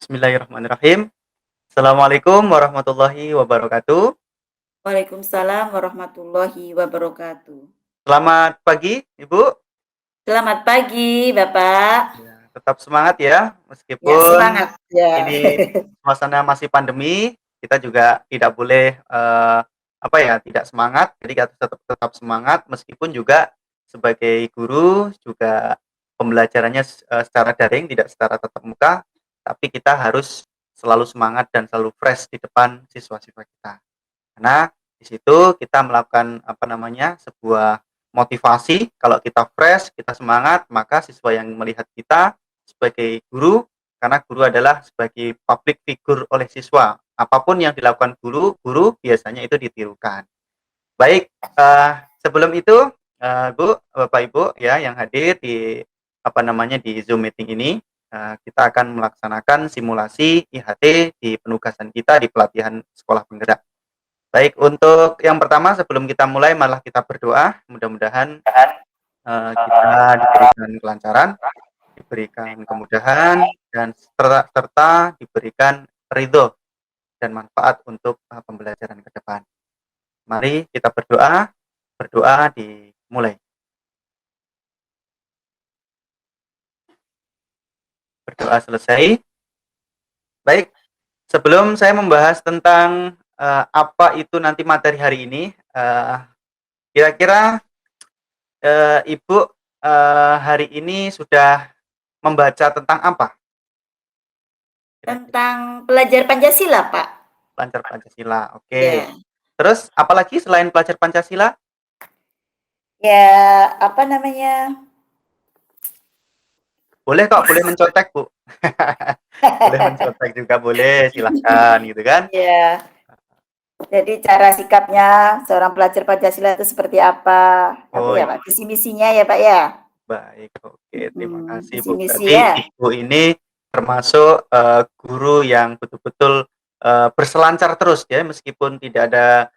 Bismillahirrahmanirrahim. Assalamualaikum warahmatullahi wabarakatuh. Waalaikumsalam warahmatullahi wabarakatuh. Selamat pagi, Ibu. Selamat pagi, Bapak. Ya, tetap semangat ya, Ya, meskipun semangat, ya. ini suasana masih pandemi, kita juga tidak boleh, apa ya, tidak semangat, jadi kita tetap tetap semangat meskipun juga sebagai guru juga pembelajarannya secara daring, tidak secara tatap muka, tapi kita harus selalu semangat dan selalu fresh di depan siswa-siswa kita. Karena di situ kita melakukan apa namanya, sebuah motivasi, kalau kita fresh, kita semangat, maka siswa yang melihat kita sebagai guru, karena guru adalah sebagai public figure oleh siswa. Apapun yang dilakukan guru biasanya itu ditirukan. Baik, sebelum itu, Bu, Bapak, Ibu ya yang hadir di apa namanya, di Zoom meeting ini, kita akan melaksanakan simulasi IHT di penugasan kita di pelatihan sekolah penggerak. Baik, untuk yang pertama sebelum kita mulai malah kita berdoa, mudah-mudahan, kita diberikan kelancaran, diberikan kemudahan, dan serta diberikan ridho dan manfaat untuk, pembelajaran ke depan. Mari kita berdoa, berdoa dimulai. Berdoa selesai. Baik, sebelum saya membahas tentang, apa itu nanti materi hari ini, kira-kira Ibu, hari ini sudah membaca tentang apa kira-kira? Tentang pelajar Pancasila, Pak. Pelajar Pancasila, oke. Ya. Terus apalagi selain pelajar Pancasila? Ya, apa namanya? Boleh kok, boleh mencontek, Bu. Boleh mencontek juga boleh, silahkan gitu kan. Ya, jadi cara sikapnya seorang pelajar Pancasila itu seperti apa? Apa Oh ya, iya, Pak? Visi misinya ya, Pak ya? baik, oke, terima kasih, Visi Bu. misi Berarti ya. Ibu ini termasuk, guru yang betul-betul, berselancar terus ya, meskipun tidak ada,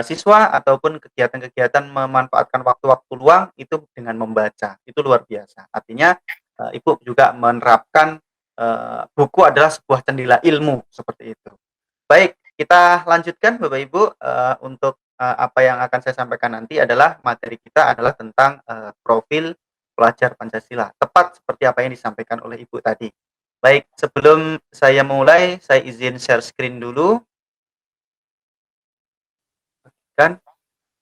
siswa ataupun kegiatan-kegiatan memanfaatkan waktu-waktu luang itu dengan membaca, itu luar biasa. Artinya, Ibu juga menerapkan, buku adalah sebuah cendela ilmu, seperti itu. Baik, kita lanjutkan Bapak Ibu, untuk, apa yang akan saya sampaikan nanti adalah materi kita adalah tentang, profil pelajar Pancasila, tepat seperti apa yang disampaikan oleh Ibu tadi. Baik, sebelum saya mulai, saya izin share screen dulu, kan.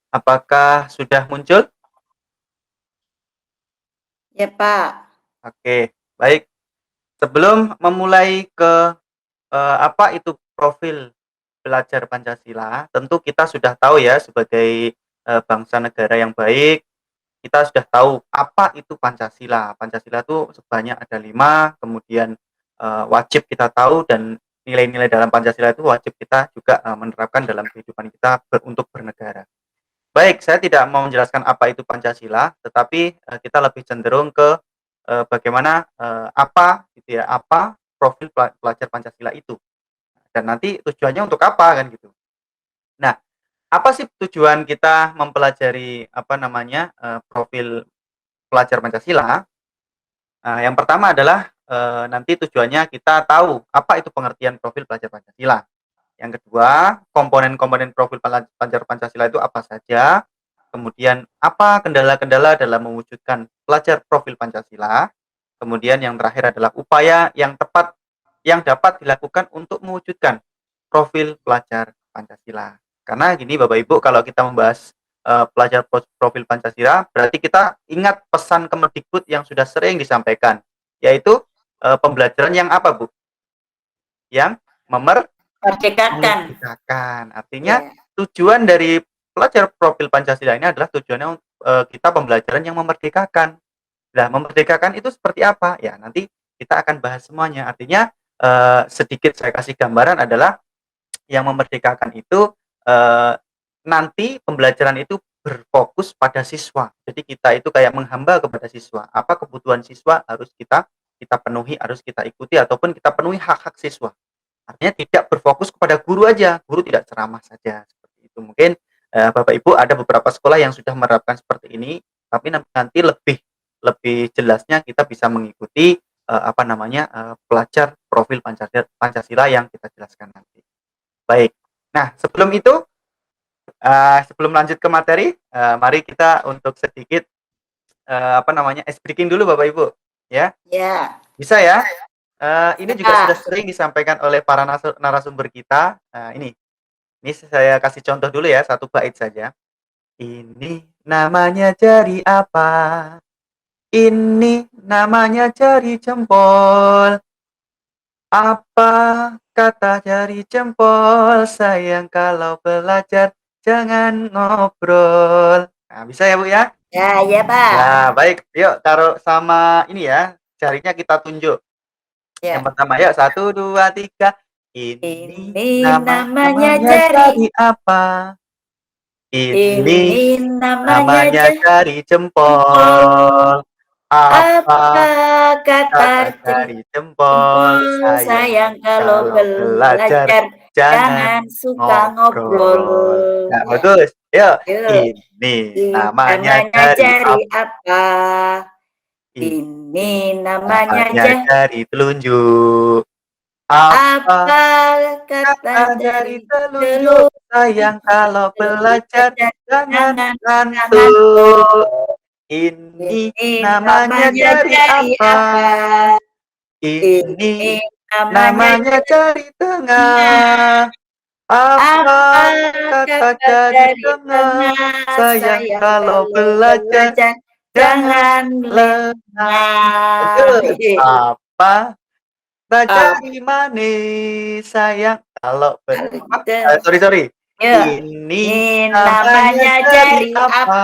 Apakah sudah muncul? Ya, Pak. Oke, baik. Sebelum memulai ke, apa itu profil belajar Pancasila, tentu kita sudah tahu ya sebagai, bangsa negara yang baik, kita sudah tahu apa itu Pancasila. Pancasila itu sebanyak ada 5, kemudian, wajib kita tahu dan nilai-nilai dalam Pancasila itu wajib kita juga, menerapkan dalam kehidupan kita untuk bernegara. Baik, saya tidak mau menjelaskan apa itu Pancasila, tetapi, kita lebih cenderung ke, bagaimana, apa gitu ya, apa profil pelajar Pancasila itu, dan nanti tujuannya untuk apa kan gitu. Nah, apa sih tujuan kita mempelajari apa namanya, profil pelajar Pancasila? Yang pertama adalah, nanti tujuannya kita tahu apa itu pengertian profil pelajar Pancasila. Yang kedua, komponen-komponen profil pelajar Pancasila itu apa saja, kemudian apa kendala-kendala dalam mewujudkan pelajar profil Pancasila, kemudian yang terakhir adalah upaya yang tepat yang dapat dilakukan untuk mewujudkan profil pelajar Pancasila. Karena gini Bapak Ibu, kalau kita membahas, pelajar profil Pancasila, berarti kita ingat pesan Kemendikbud yang sudah sering disampaikan, yaitu, pembelajaran yang apa Bu? Yang Merdekakan. memerdekakan. Artinya Ya. tujuan dari pelajar profil Pancasila ini adalah tujuannya, kita pembelajaran yang memerdekakan. Nah, memerdekakan itu seperti apa? Ya, nanti kita akan bahas semuanya. Artinya, sedikit saya kasih gambaran adalah yang memerdekakan itu, nanti pembelajaran itu berfokus pada siswa. Jadi kita itu kayak menghamba kepada siswa. Apa kebutuhan siswa harus kita penuhi, harus kita ikuti ataupun kita penuhi hak-hak siswa. Artinya tidak berfokus kepada guru aja, guru tidak ceramah saja, seperti itu. Mungkin, Bapak Ibu ada beberapa sekolah yang sudah menerapkan seperti ini, tapi nanti lebih lebih jelasnya kita bisa mengikuti, apa namanya, pelajar profil Pancasila yang kita jelaskan nanti. Baik. Nah, sebelum itu, sebelum lanjut ke materi, mari kita untuk sedikit, apa namanya, ice breaking dulu Bapak Ibu, ya. Ya, Bisa ya? Ini juga sudah ya. sering disampaikan oleh para narasumber kita. Ini saya kasih contoh dulu ya, satu bait saja. Ini namanya jari apa? Ini namanya jari jempol. Apa kata jari jempol? Sayang kalau belajar jangan ngobrol. Nah, bisa ya Bu ya? Ya, ya, Pak. Ya, baik. Yuk taruh sama ini ya, jarinya kita tunjuk. Yang Ya. pertama, yuk 1, 2, 3. Ini Ini namanya namanya jari. jari apa? Ini Ini namanya namanya jari jempol. jempol. Apa Apa kata kata jari jari jempol? jempol? Sayang Sayang kalau kalau belajar belajar. jangan Jangan suka ngobrol. ngobrol. Nah, bagus. Yuk, Yuk. ini Ini namanya namanya jari jari apa? apa? Ini Ini namanya namanya jari. jari telunjuk. Apa Apa kata kata jari jari telunjuk? telur? Sayang kalau belajar Belajar jangan jangan ngantuk. ngantuk. Ini Ini namanya namanya jari jari apa? apa? Ini Ini namanya namanya jari jari. tengah. Apa Apa kata kata jari jari tengah? tengah? Sayang Sayang kalau kalau belajar belajar jangan jangan lengah. lengah. Bagus. Apa kata Apa jari manis? Sayang kalau apa? gitu? Sorry sorry. Ya, Ini ini namanya namanya jari jari apa? apa?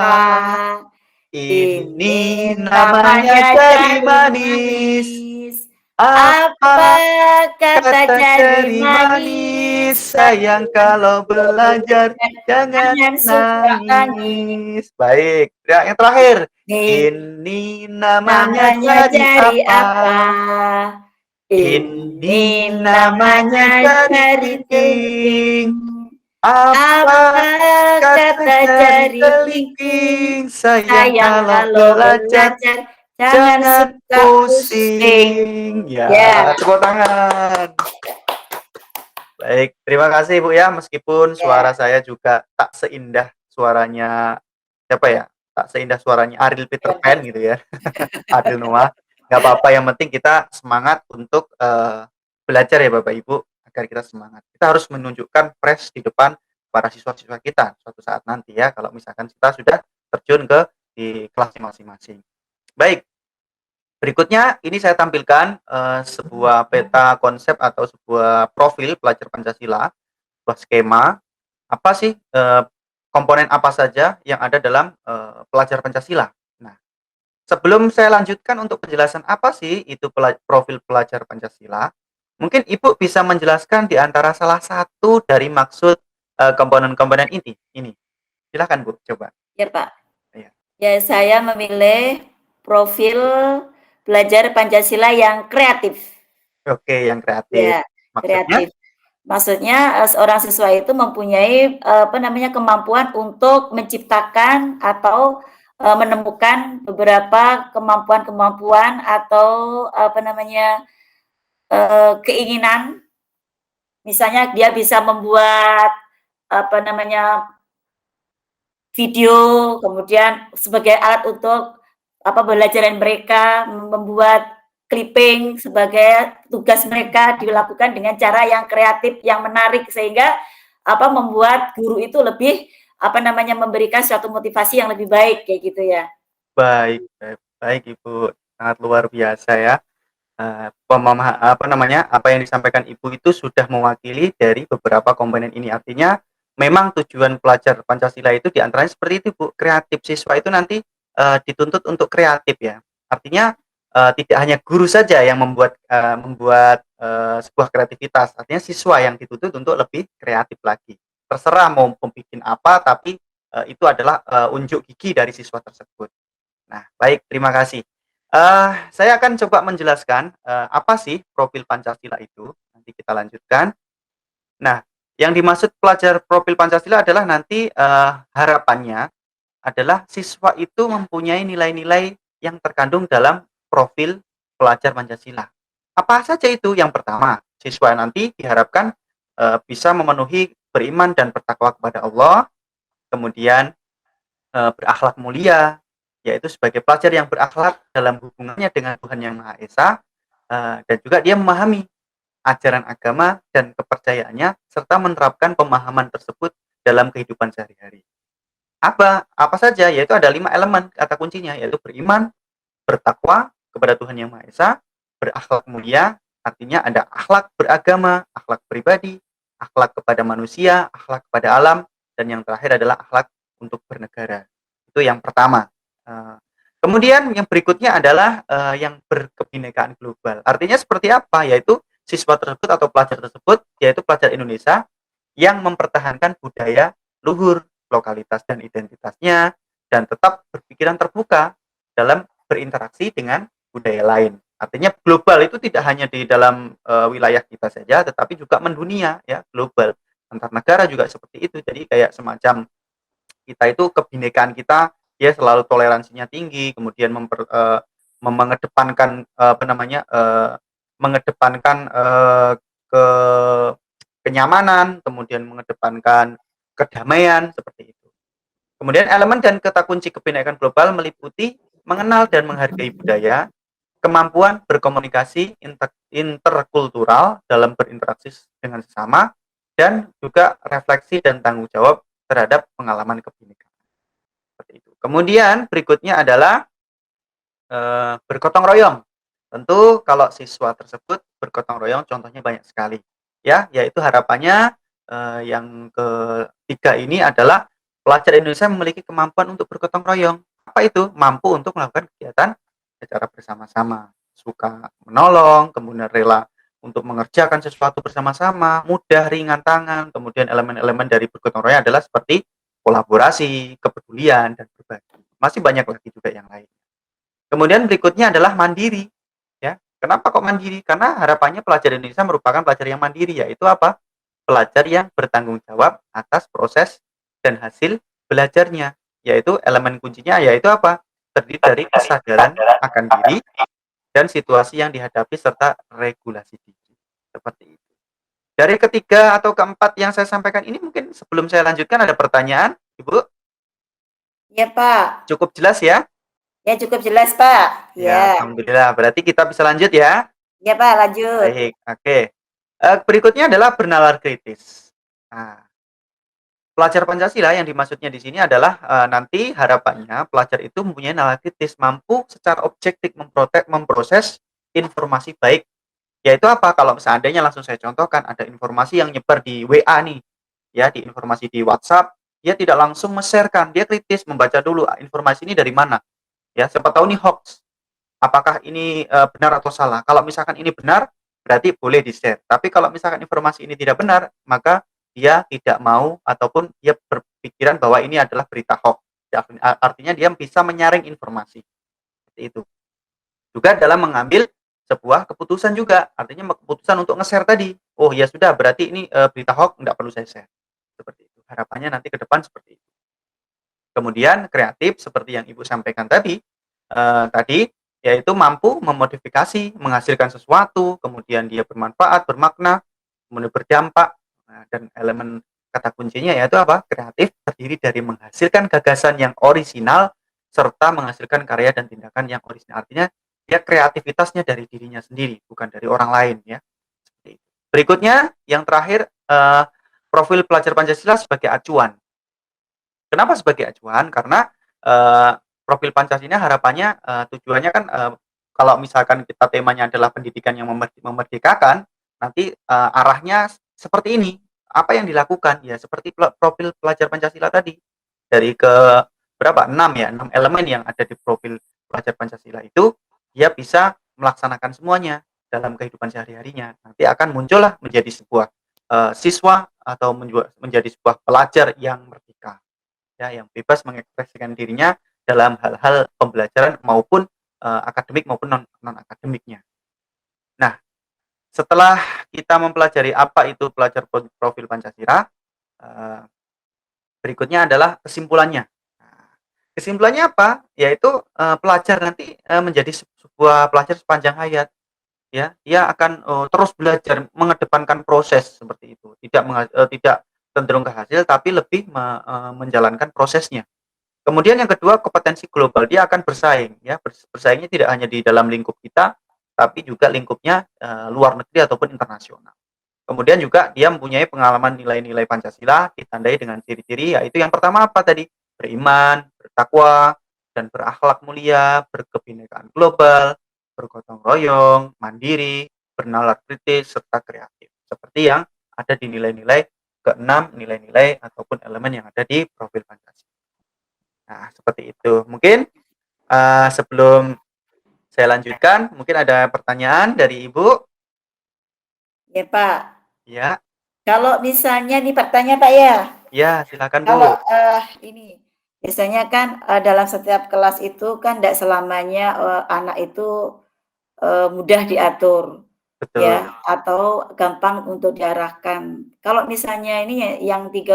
Ini Ini namanya namanya jari jari manis. manis. Apa Apa kata kata jari jari manis? manis? Sayang kalau belajar jangan Jangan suka nangis. nangis. Baik, ya, yang terakhir. Ini Ini namanya namanya jari jari apa? apa? Ini Ini namanya namanya jari jari kelingking. kelingking. Apa Apa kata kata jari jari kelingking? kelingking? Sayang Sayang kalau kalau belajar belajar, jangan jangan suka pusing. pusing. Ya, Ya, tepuk tangan. Baik, terima kasih Bu ya, meskipun ya. suara saya juga tak seindah suaranya siapa ya, tak seindah suaranya Ariel Peter Pan gitu ya, Ariel Noah. Nggak apa-apa, yang penting kita semangat untuk, belajar ya Bapak Ibu, agar kita semangat. Kita harus menunjukkan fresh di depan para siswa-siswa kita suatu saat nanti ya, kalau misalkan kita sudah terjun di kelas masing-masing. Baik, berikutnya ini saya tampilkan, sebuah peta konsep atau sebuah profil pelajar Pancasila, sebuah skema, apa sih, komponen apa saja yang ada dalam, pelajar Pancasila. Nah, sebelum saya lanjutkan untuk penjelasan apa sih itu profil pelajar Pancasila, mungkin Ibu bisa menjelaskan di antara salah satu dari maksud, komponen-komponen ini. Silakan Bu, coba. Ya, Pak. Iya. Ya, saya memilih profil belajar Pancasila yang kreatif. Oke, yang kreatif. Ya, Maksudnya? kreatif. Maksudnya, seorang siswa itu mempunyai, apa namanya, kemampuan untuk menciptakan atau, menemukan beberapa kemampuan-kemampuan atau, apa namanya, keinginan. Misalnya dia bisa membuat, apa namanya, video, kemudian sebagai alat untuk apa, pembelajaran mereka, membuat clipping sebagai tugas mereka dilakukan dengan cara yang kreatif, yang menarik, sehingga apa, membuat guru itu lebih, apa namanya, memberikan suatu motivasi yang lebih baik, kayak gitu ya. Baik baik baik Ibu, sangat luar biasa ya. Apa namanya, apa yang disampaikan Ibu itu sudah mewakili dari beberapa komponen ini. Artinya memang tujuan pelajar Pancasila itu diantaranya seperti itu Bu, kreatif. Siswa itu nanti, dituntut untuk kreatif ya. Artinya, tidak hanya guru saja yang membuat sebuah kreativitas, artinya siswa yang dituntut untuk lebih kreatif lagi. Terserah mau bikin apa, tapi, itu adalah, unjuk gigi dari siswa tersebut. Nah, baik, terima kasih. Saya akan coba menjelaskan, apa sih profil Pancasila itu, nanti kita lanjutkan. Nah, yang dimaksud pelajar profil Pancasila adalah nanti, harapannya adalah siswa itu mempunyai nilai-nilai yang terkandung dalam profil pelajar Pancasila. Apa saja itu? Yang pertama, siswa nanti diharapkan bisa memenuhi beriman dan bertakwa kepada Allah, kemudian berakhlak mulia, yaitu sebagai pelajar yang berakhlak dalam hubungannya dengan Tuhan Yang Maha Esa, dan juga dia memahami ajaran agama dan kepercayaannya serta menerapkan pemahaman tersebut dalam kehidupan sehari-hari. Apa saja? Yaitu ada 5 elemen kata kuncinya, yaitu beriman, bertakwa kepada Tuhan Yang Maha Esa, berakhlak mulia, artinya ada akhlak beragama, akhlak pribadi, akhlak kepada manusia, akhlak kepada alam, dan yang terakhir adalah akhlak untuk bernegara. Itu yang pertama. Kemudian yang berikutnya adalah yang berkebinekaan global. Artinya seperti apa? Yaitu siswa tersebut atau pelajar tersebut, yaitu pelajar Indonesia yang mempertahankan budaya luhur, lokalitas dan identitasnya, dan tetap berpikiran terbuka dalam berinteraksi dengan budaya lain. Artinya global itu tidak hanya di dalam wilayah kita saja, tetapi juga mendunia, ya, global. Antar negara juga seperti itu. Jadi kayak semacam kita itu kebinekaan kita ya selalu toleransinya tinggi, kemudian mengedepankan apa namanya mengedepankan ke kenyamanan, kemudian mengedepankan kedamaian seperti itu. Kemudian elemen dan kata kunci kebinekaan global meliputi mengenal dan menghargai budaya, kemampuan berkomunikasi interkultural dalam berinteraksi dengan sesama, dan juga refleksi dan tanggung jawab terhadap pengalaman kebinekaan. Seperti itu. Kemudian berikutnya adalah bergotong royong. Tentu kalau siswa tersebut bergotong royong contohnya banyak sekali. Ya, yaitu harapannya yang ketiga ini adalah pelajar Indonesia memiliki kemampuan untuk bergotong royong. Apa itu? Mampu untuk melakukan kegiatan secara bersama-sama, suka menolong, kemudian rela untuk mengerjakan sesuatu bersama-sama, mudah ringan tangan, kemudian elemen-elemen dari bergotong royong adalah seperti kolaborasi, kepedulian, dan berbagi. Masih banyak lagi juga yang lain. Kemudian berikutnya adalah mandiri, ya. Kenapa kok mandiri? Karena harapannya pelajar Indonesia merupakan pelajar yang mandiri, yaitu apa? Pelajar yang bertanggung jawab atas proses dan hasil belajarnya, yaitu elemen kuncinya yaitu apa? Terdiri dari kesadaran akan diri dan situasi yang dihadapi serta regulasi diri. Seperti itu. Dari ketiga atau keempat yang saya sampaikan ini mungkin sebelum saya lanjutkan ada pertanyaan, Ibu? Ya, Pak. Cukup jelas ya? Ya, cukup jelas, Pak. Ya, Ya. alhamdulillah. Berarti kita bisa lanjut ya? Ya, Pak, lanjut. Baik, oke. Berikutnya adalah bernalar kritis. Nah, pelajar Pancasila yang dimaksudnya di sini adalah nanti harapannya pelajar itu mempunyai nalar kritis, mampu secara objektif memproses informasi baik. Yaitu apa? Kalau seandainya langsung saya contohkan ada informasi yang nyebar di WA nih, ya di informasi di WhatsApp, dia tidak langsung men-sharekan, dia kritis membaca dulu informasi ini dari mana. Ya, siapa tahu ini hoax. Apakah ini benar atau salah? Kalau misalkan ini benar, berarti boleh di-share. Tapi kalau misalkan informasi ini tidak benar, maka dia tidak mau ataupun dia berpikiran bahwa ini adalah berita hoax. Artinya dia bisa menyaring informasi. Seperti itu. Juga dalam mengambil sebuah keputusan juga. Artinya keputusan untuk nge-share tadi. Oh ya sudah, berarti ini berita hoax, nggak perlu saya share. Seperti itu. Harapannya nanti ke depan seperti itu. Kemudian kreatif seperti yang Ibu sampaikan tadi yaitu mampu memodifikasi, menghasilkan sesuatu, kemudian dia bermanfaat, bermakna, kemudian berdampak. Nah, dan elemen kata kuncinya yaitu apa? Kreatif terdiri dari menghasilkan gagasan yang orisinal serta menghasilkan karya dan tindakan yang orisinal. Artinya dia kreativitasnya dari dirinya sendiri, bukan dari orang lain ya. Berikutnya yang terakhir profil pelajar Pancasila sebagai acuan. Kenapa sebagai acuan? Karena profil Pancasila harapannya tujuannya kan kalau misalkan kita temanya adalah pendidikan yang memerdekakan, nanti arahnya seperti ini. Apa yang dilakukan? Ya seperti profil pelajar Pancasila tadi. Dari ke berapa? 6 ya, 6 elemen yang ada di profil pelajar Pancasila itu dia bisa melaksanakan semuanya dalam kehidupan sehari-harinya. Nanti akan muncullah menjadi sebuah siswa atau menjadi sebuah pelajar yang merdeka. Ya, yang bebas mengekspresikan dirinya dalam hal-hal pembelajaran maupun akademik maupun non akademiknya. Nah, setelah kita mempelajari apa itu pelajar profil Pancasila, berikutnya adalah kesimpulannya. Nah, Kesimpulannya apa? Yaitu, pelajar nanti, menjadi sebuah pelajar sepanjang hayat, ya. Dia akan, terus belajar mengedepankan proses seperti itu, tidak cenderung ke hasil, tapi lebih menjalankan prosesnya. Kemudian yang kedua, kompetensi global, dia akan bersaing, ya. Bersaingnya tidak hanya di dalam lingkup kita, tapi juga lingkupnya, luar negeri ataupun internasional. Kemudian juga dia mempunyai pengalaman nilai-nilai Pancasila ditandai dengan ciri-ciri, yaitu yang pertama apa tadi? Beriman, bertakwa, dan berakhlak mulia, berkebinekaan global, bergotong royong, mandiri, bernalar kritis, serta kreatif. Seperti yang ada di nilai-nilai keenam, nilai-nilai ataupun elemen yang ada di profil Pancasila. Nah, seperti itu. Mungkin sebelum saya lanjutkan, mungkin ada pertanyaan dari Ibu? Ya Pak. Ya, Kalau misalnya nih pertanyaan Pak ya, ya silakan Bu. kalau ini biasanya kan dalam setiap kelas itu kan tidak selamanya anak itu mudah diatur Betul. ya atau gampang untuk diarahkan. Kalau misalnya ini yang 30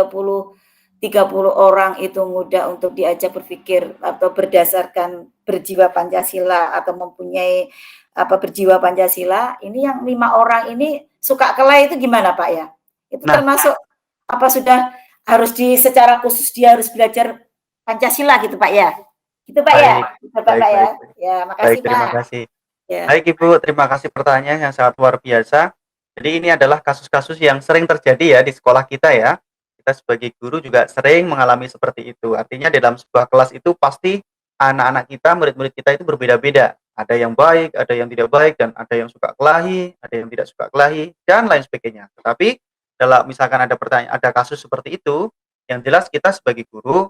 orang itu mudah untuk diajak berpikir atau berdasarkan berjiwa Pancasila atau mempunyai berjiwa Pancasila, ini yang 5 orang ini suka kelahi itu gimana Pak ya? Itu Nah, termasuk apa sudah harus secara khusus dia harus belajar Pancasila gitu Pak ya? Gitu Pak ya? baik, Gitu Pak baik, ya? baik, baik. Ya, Baik, makasih terima Pak. kasih. Ya. Baik Ibu, terima kasih pertanyaan yang sangat luar biasa. Jadi ini adalah kasus-kasus yang sering terjadi ya di sekolah kita ya. Kita sebagai guru juga sering mengalami seperti itu. Artinya dalam sebuah kelas itu pasti anak-anak kita, murid-murid kita itu berbeda-beda. Ada yang baik, ada yang tidak baik, dan ada yang suka kelahi, ada yang tidak suka kelahi, dan lain sebagainya. Tetapi kalau misalkan ada pertanyaan, ada kasus seperti itu, yang jelas kita sebagai guru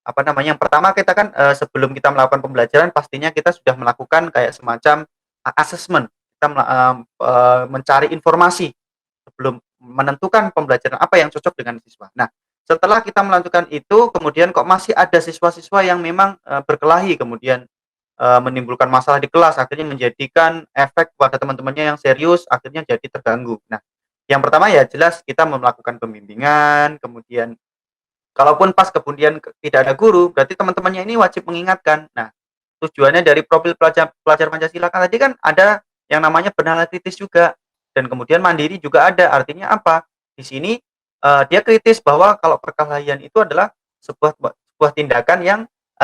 apa namanya, yang pertama kita kan, sebelum kita melakukan pembelajaran pastinya kita sudah melakukan kayak semacam assessment. Kita mencari informasi sebelum menentukan pembelajaran apa yang cocok dengan siswa. Nah, setelah kita melakukan itu, kemudian kok masih ada siswa-siswa yang memang, berkelahi, kemudian, menimbulkan masalah di kelas, akhirnya menjadikan efek pada teman-temannya yang serius, akhirnya jadi terganggu. Nah, yang pertama ya jelas kita melakukan pembimbingan, kemudian kalaupun pas kemudian tidak ada guru, berarti teman-temannya ini wajib mengingatkan. Nah, tujuannya dari profil pelajar pelajar Pancasila kan tadi kan ada yang namanya bernalar kritis juga, dan kemudian mandiri juga ada. Artinya apa? Di sini, dia kritis bahwa kalau perkelahian itu adalah sebuah tindakan yang,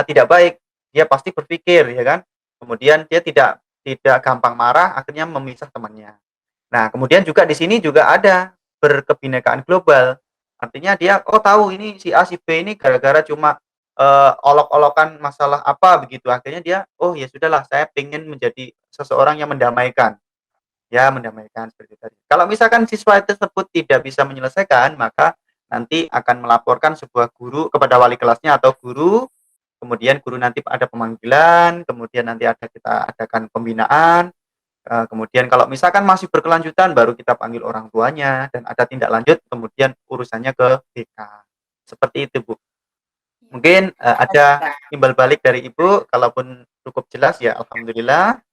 tidak baik. Dia pasti berpikir ya kan, kemudian dia tidak tidak gampang marah, akhirnya memisah temannya. Nah, kemudian juga di sini juga ada berkebinekaan global. Artinya dia, oh tahu ini si A, si B ini gara-gara cuma, olok-olokan masalah apa begitu, akhirnya dia, oh ya sudahlah saya pengen menjadi seseorang yang mendamaikan, ya mendamaikan seperti itu tadi. Kalau misalkan siswa tersebut tidak bisa menyelesaikan, maka nanti akan melaporkan sebuah guru kepada wali kelasnya atau guru, kemudian guru nanti ada pemanggilan, kemudian nanti kita adakan pembinaan. Kemudian kalau misalkan masih berkelanjutan baru kita panggil orang tuanya dan ada tindak lanjut kemudian urusannya ke BK. Seperti itu, Bu. Mungkin, Terima kasih ada Pak. timbal balik dari Ibu, kalaupun cukup jelas ya alhamdulillah.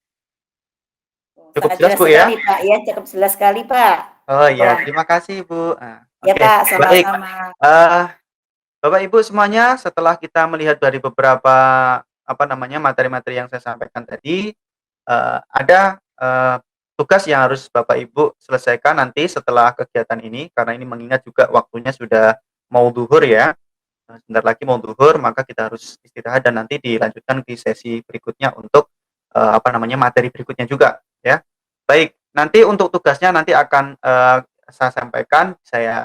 Cukup Sangat jelas, jelas Bu, sekali ya? Pak, ya cukup jelas sekali Pak. Oh iya, Wah, terima kasih, Bu. ya Oke, Pak, baik. sama-sama. Eee, Bapak Ibu semuanya setelah kita melihat dari beberapa, apa namanya, materi-materi yang saya sampaikan tadi, ada, tugas yang harus Bapak Ibu selesaikan nanti setelah kegiatan ini, karena ini mengingat juga waktunya sudah mau zuhur ya, sebentar lagi mau zuhur, maka kita harus istirahat dan nanti dilanjutkan di sesi berikutnya untuk, apa namanya, materi berikutnya juga, ya. Baik, nanti untuk tugasnya nanti akan, saya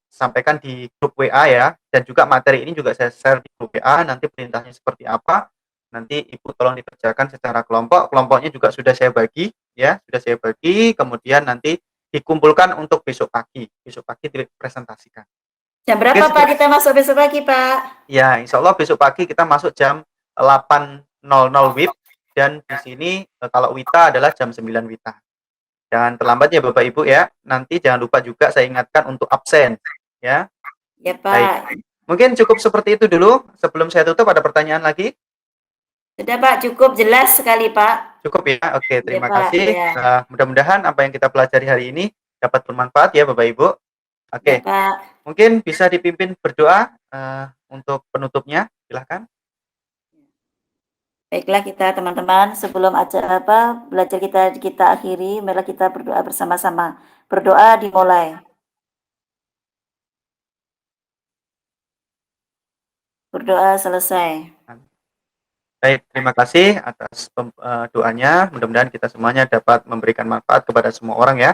sampaikan di grup WA ya, dan juga materi ini juga saya share di grup WA, nanti perintahnya seperti apa, nanti Ibu tolong dikerjakan secara kelompok, kelompoknya juga sudah saya bagi, ya, sudah saya bagi, kemudian nanti dikumpulkan untuk besok pagi dipresentasikan. Jam Mungkin berapa Pak sepert kita masuk besok pagi Pak? Ya, insya Allah besok pagi kita masuk jam 8.00 WIB dan di sini, kalau WITA adalah jam 9 WITA. Jangan terlambat ya Bapak Ibu ya. Nanti jangan lupa juga saya ingatkan untuk absen, ya. Ya Baik, Pak. mungkin cukup seperti itu dulu, sebelum saya tutup ada pertanyaan lagi? Sudah Pak, cukup jelas sekali Pak. Cukup ya? Oke, Ya terima Pak, kasih. ya. Mudah-mudahan apa yang kita pelajari hari ini dapat bermanfaat ya Bapak Ibu. Ya Oke, Pak. mungkin bisa dipimpin berdoa, untuk penutupnya, silahkan. Baiklah kita teman-teman sebelum belajar kita akhiri, marilah kita berdoa bersama-sama. Berdoa dimulai. Berdoa selesai. Baik, terima kasih atas doanya. Mudah-mudahan kita semuanya dapat memberikan manfaat kepada semua orang ya.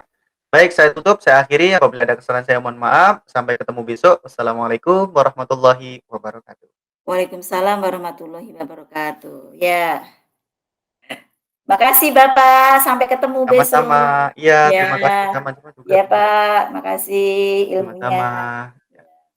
Baik, saya tutup, saya akhiri. Apabila ada kesalahan saya mohon maaf. Sampai ketemu besok. Wassalamualaikum warahmatullahi wabarakatuh. Waalaikumsalam warahmatullahi wabarakatuh. Ya. Makasih Bapak, sampai ketemu Sama-sama. besok. Iya, Ya. terima kasih. Sama-sama juga. Ya Terima kasih. Pak, makasih ilmunya. Sama-sama.